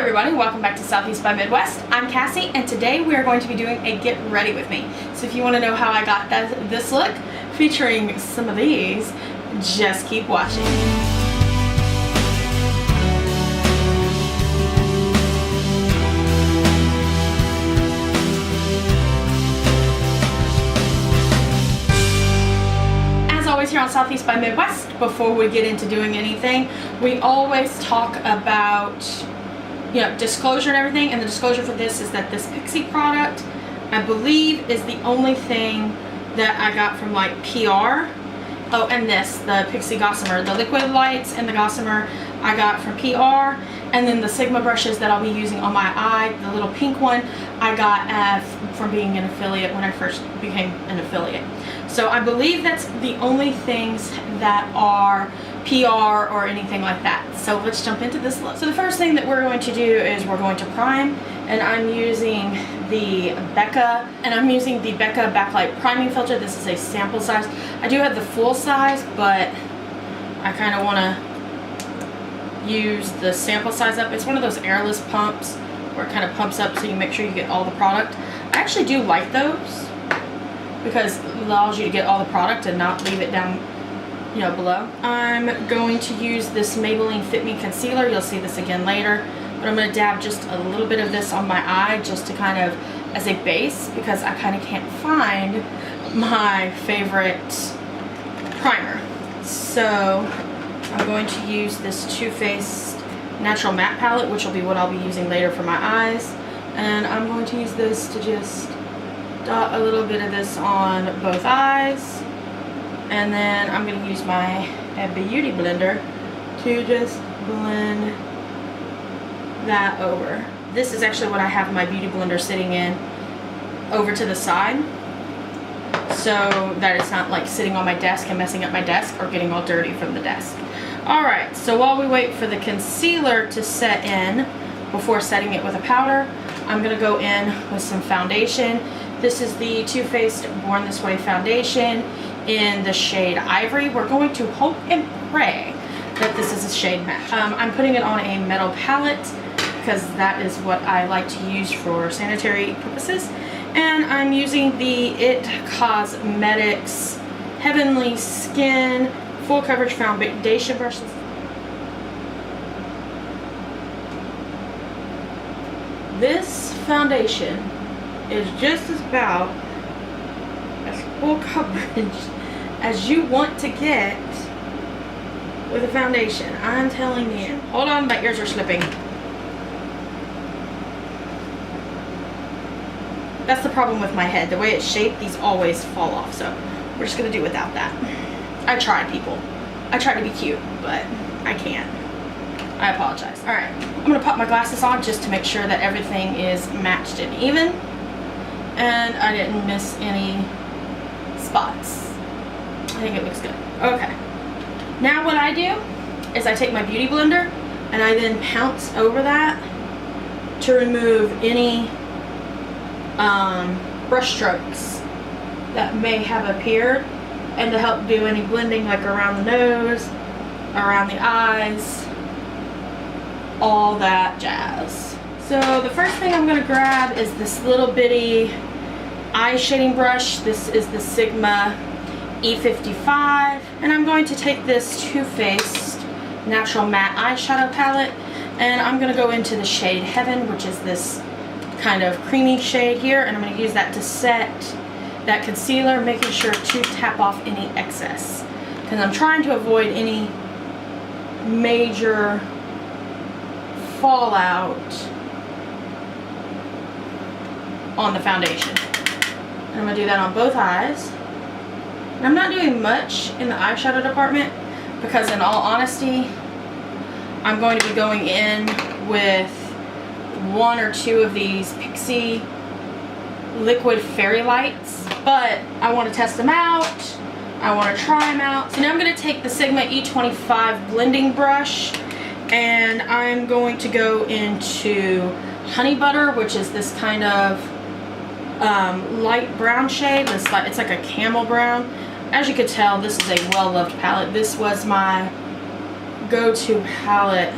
everybody, welcome back to Southeast by Midwest. I'm Cassie, and today we are going to be doing a get ready with me. So if you want to know how I got this look, featuring some of these, just keep watching. Here on Southeast by Midwest, before we get into doing anything, we always talk about, disclosure and everything, and the disclosure for this is that this Pixi product, I believe, is the only thing that I got from like PR. Oh, and this, the Pixi Gossamer, the liquid lights and the Gossamer I got from PR, and then the Sigma brushes that I'll be using on my eye, the little pink one, I got from being an affiliate when I first became an affiliate. So I believe that's the only things that are PR or anything like that. So let's jump into this look. So the first thing that we're going to do is we're going to prime, and I'm using the Becca, Backlight priming filter. This is a sample size. I do have the full size, but I kind of want to use the sample size up. It's one of those airless pumps where it kind of pumps up so you make sure you get all the product. I actually do like those because it allows you to get all the product and not leave it down, below. I'm going to use this Maybelline Fit Me Concealer. You'll see this again later, but I'm going to dab just a little bit of this on my eye just to kind of as a base, because I kind of can't find my favorite primer. So I'm going to use this Too Faced Natural Matte Palette, which will be what I'll be using later for my eyes, and I'm going to use this to just dot a little bit of this on both eyes, and then I'm going to use my beauty blender to just blend that over. This is actually what I have my beauty blender sitting in over to the side, so that it's not like sitting on my desk and messing up my desk or getting all dirty from the desk. Alright, so while we wait for the concealer to set in before setting it with a powder, I'm going to go in with some foundation. This is the Too Faced Born This Way foundation in the shade Ivory. We're going to hope and pray that this is a shade match. I'm putting it on a metal palette because that is what I like to use for sanitary purposes. And I'm using the IT Cosmetics Heavenly Skin Full Coverage Foundation Brush. This foundation is just about as full coverage as you want to get with a foundation. I'm telling you. Hold on, my ears are slipping. That's the problem with my head. The way it's shaped, these always fall off. So we're just going to do without that. I tried, people. I tried to be cute, but I can't. I apologize. Alright, I'm going to pop my glasses on just to make sure that everything is matched and even. And I didn't miss any spots. I think it looks good. Okay. Now what I do is I take my beauty blender and I then pounce over that to remove any brush strokes that may have appeared, and to help do any blending like around the nose, around the eyes, all that jazz. So the first thing I'm going to grab is this little bitty eye shading brush. This is the Sigma E55, and I'm going to take this Too Faced Natural Matte Eyeshadow Palette, and I'm going to go into the shade Heaven, which is this kind of creamy shade here, and I'm going to use that to set that concealer, making sure to tap off any excess, because I'm trying to avoid any major fallout on the foundation. And I'm going to do that on both eyes. And I'm not doing much in the eyeshadow department because, in all honesty, I'm going to be going in with one or two of these Pixi Liquid Fairy Lights, but I want to test them out. I want to try them out. So now I'm going to take the Sigma E25 blending brush, and I'm going to go into Honey Butter, which is this kind of light brown shade. It's like a camel brown. As you could tell, this is a well-loved palette. This was my go-to palette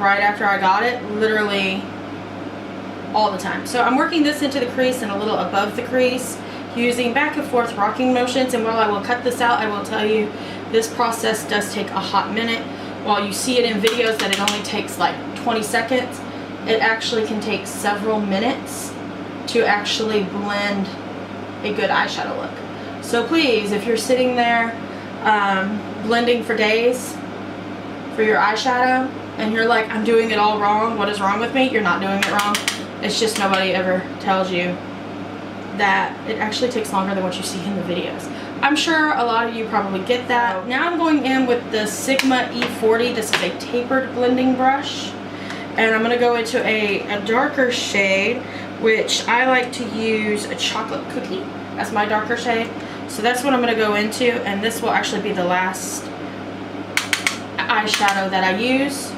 right after I got it, literally all the time. So I'm working this into the crease and a little above the crease using back and forth rocking motions. And while I will cut this out, I will tell you this process does take a hot minute. While you see it in videos that it only takes like 20 seconds, it actually can take several minutes to actually blend a good eyeshadow look. So please, if you're sitting there blending for days for your eyeshadow and you're like, I'm doing it all wrong, what is wrong with me? You're not doing it wrong. It's just nobody ever tells you that it actually takes longer than what you see in the videos. I'm sure a lot of you probably get that. Now I'm going in with the Sigma E40. This is a tapered blending brush. And I'm going to go into a darker shade, which I like to use a chocolate cookie as my darker shade. So that's what I'm going to go into, and this will actually be the last eyeshadow that I use.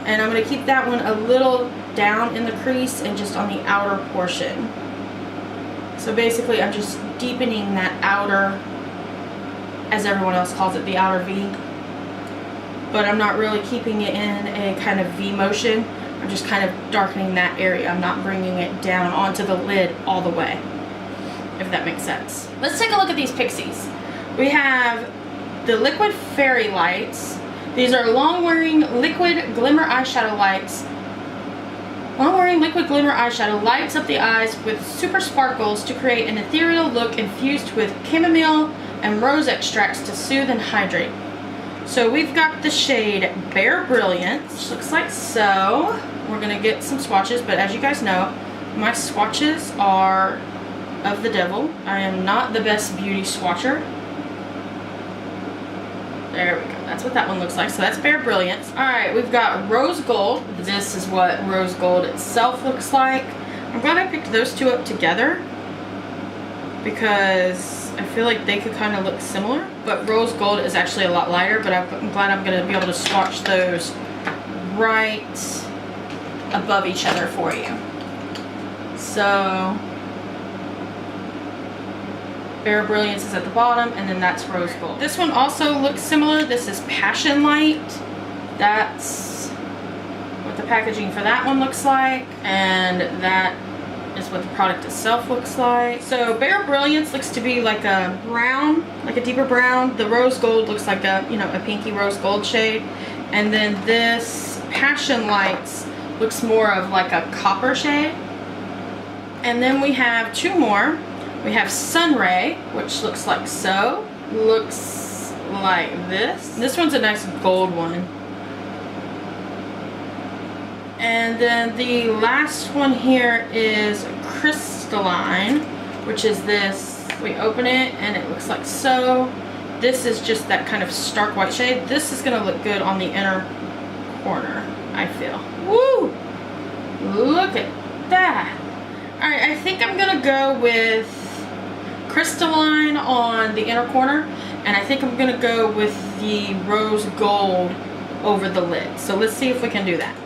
And I'm going to keep that one a little down in the crease and just on the outer portion. So basically I'm just deepening that outer, as everyone else calls it, the outer V. But I'm not really keeping it in a kind of V motion. I'm just kind of darkening that area. I'm not bringing it down onto the lid all the way, if that makes sense. Let's take a look at these Pixies. We have the Liquid Fairy Lights. These are long-wearing liquid glimmer eyeshadow lights. Long-wearing liquid glimmer eyeshadow lights up the eyes with super sparkles to create an ethereal look infused with chamomile and rose extracts to soothe and hydrate. So we've got the shade Bare Brilliance, which looks like so. We're going to get some swatches, but as you guys know, my swatches are of the devil. I am not the best beauty swatcher. There we go. That's what that one looks like. So that's Bare Brilliance. Alright, we've got Rose Gold. This is what Rose Gold itself looks like. I'm glad I picked those two up together because I feel like they could kind of look similar. But Rose Gold is actually a lot lighter, but I'm glad I'm going to be able to swatch those right above each other for you. So Bare Brilliance is at the bottom, and then that's Rose Gold. This one also looks similar. This is Passion Light. That's what the packaging for that one looks like, and that is what the product itself looks like. So Bare Brilliance looks to be like a brown, like a deeper brown. The Rose Gold looks like a, you know, a pinky rose gold shade, and then this Passion Lights looks more of like a copper shade. And then we have two more. We have Sunray, which looks like so. Looks like this. This one's a nice gold one. And then the last one here is Crystalline, which is this. We open it and it looks like so. This is just that kind of stark white shade. This is going to look good on the inner corner, I feel. Woo! Look at that. Alright, I think I'm going to go with Crystalline on the inner corner, and I think I'm going to go with the Rose Gold over the lid. So let's see if we can do that.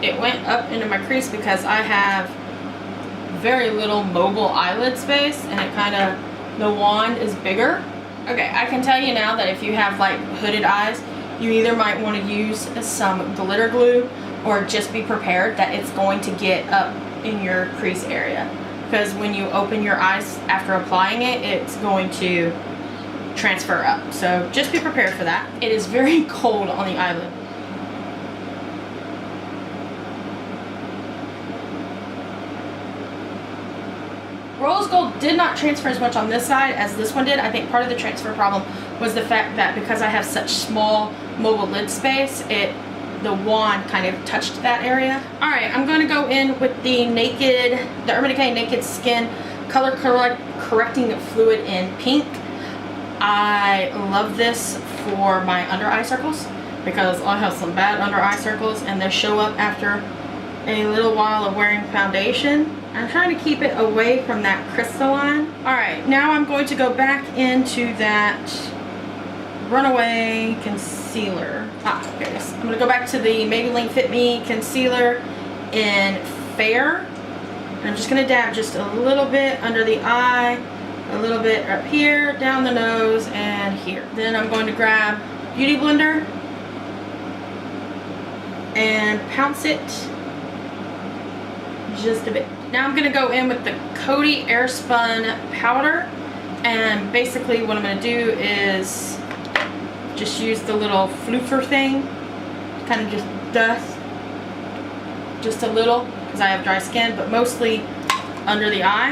It went up into my crease because I have very little mobile eyelid space, and it kind of, the wand is bigger. Okay, I can tell you now that if you have like hooded eyes, you either might want to use some glitter glue or just be prepared that it's going to get up in your crease area. Because when you open your eyes after applying it, it's going to transfer up. So just be prepared for that. It is very cold on the eyelid. Rose Gold did not transfer as much on this side as this one did. I think part of the transfer problem was the fact that because I have such small mobile lid space, the wand kind of touched that area. Alright, I'm going to go in with the Urban Decay Naked Skin Color Correcting Fluid in pink. I love this for my under eye circles because I have some bad under eye circles and they show up after a little while of wearing foundation. I'm trying to keep it away from that crystalline. Alright, now I'm going to go back into that Runaway Concealer. Here it is. I'm going to go back to the Maybelline Fit Me Concealer in Fair. And I'm just going to dab just a little bit under the eye, a little bit up here, down the nose, and here. Then I'm going to grab Beauty Blender and pounce it just a bit. Now I'm going to go in with the Cody Airspun powder, and basically what I'm going to do is just use the little floofer thing, kind of just dust just a little because I have dry skin, but mostly under the eye.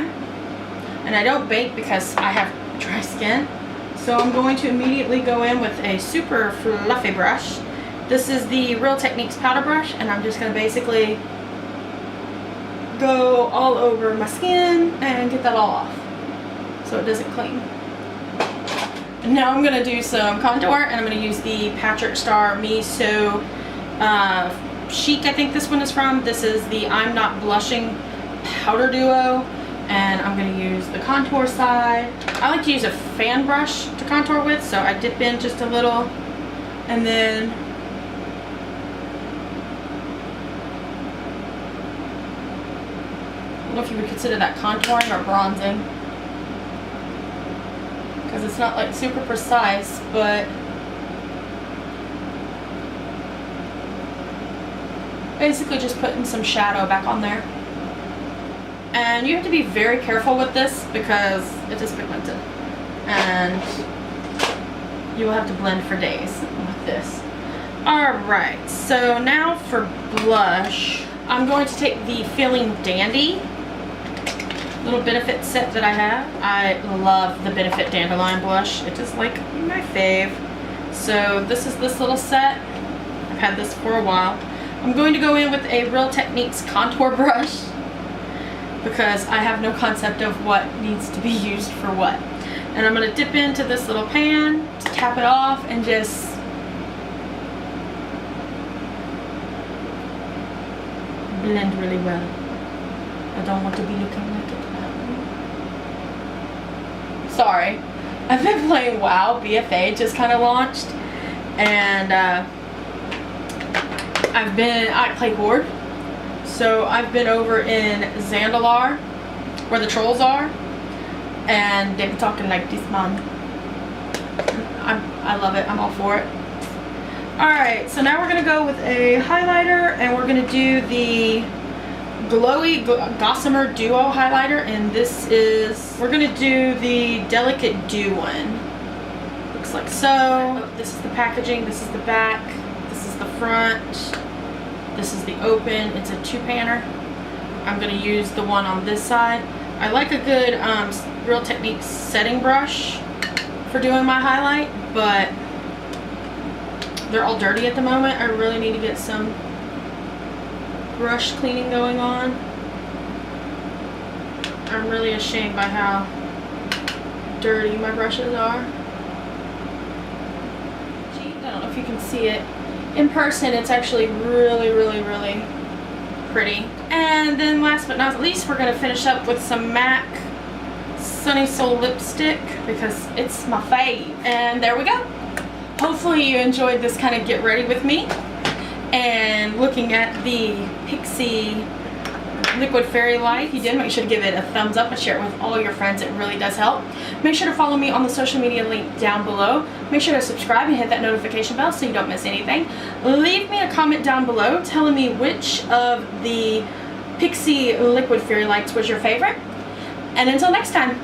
And I don't bake because I have dry skin, so I'm going to immediately go in with a super fluffy brush. This is the Real Techniques powder brush, and I'm just going to basically go all over my skin and get that all off so it doesn't cling. And now I'm going to do some contour, and I'm going to use the Patrick Star Me So Chic, I think this one is from. This is the I'm Not Blushing powder duo, and I'm going to use the contour side. I like to use a fan brush to contour with, so I dip in just a little, and then I don't know if you would consider that contouring or bronzing, because it's not like super precise, but basically just putting some shadow back on there. And you have to be very careful with this because it is pigmented, and you will have to blend for days with this. Alright, so now for blush, I'm going to take the Feeling Dandy little Benefit set that I have. I love the Benefit Dandelion Blush. It is like my fave. So this is this little set. I've had this for a while. I'm going to go in with a Real Techniques contour brush because I have no concept of what needs to be used for what. And I'm going to dip into this little pan, tap it off, and just blend really well. I don't want to be looking like it. Sorry, I've been playing WoW. BFA just kind of launched, and I play Horde, so I've been over in Zandalar, where the trolls are, and they've been talking like this, man. I love it. I'm all for it. Alright, so now we're going to go with a highlighter, and we're going to do the Glowy Gossamer Duo highlighter, and this is, we're going to do the Delicate Dew one. Looks like so. This is the packaging, this is the back, this is the front, this is the open. It's a 2-panner. I'm going to use the one on this side. I like a good Real Techniques setting brush for doing my highlight, but they're all dirty at the moment. I really need to get some brush cleaning going on. I'm really ashamed by how dirty my brushes are. I don't know if you can see it. In person, it's actually really, really, really pretty. And then last but not least, we're going to finish up with some MAC Sunny Soul lipstick because it's my fave. And there we go. Hopefully you enjoyed this kind of get ready with me and looking at the Pixi Liquid Fairy Light. If you did, make sure to give it a thumbs up and share it with all your friends. It really does help. Make sure to follow me on the social media link down below. Make sure to subscribe and hit that notification bell so you don't miss anything. Leave me a comment down below telling me which of the Pixi Liquid Fairy Lights was your favorite. And until next time,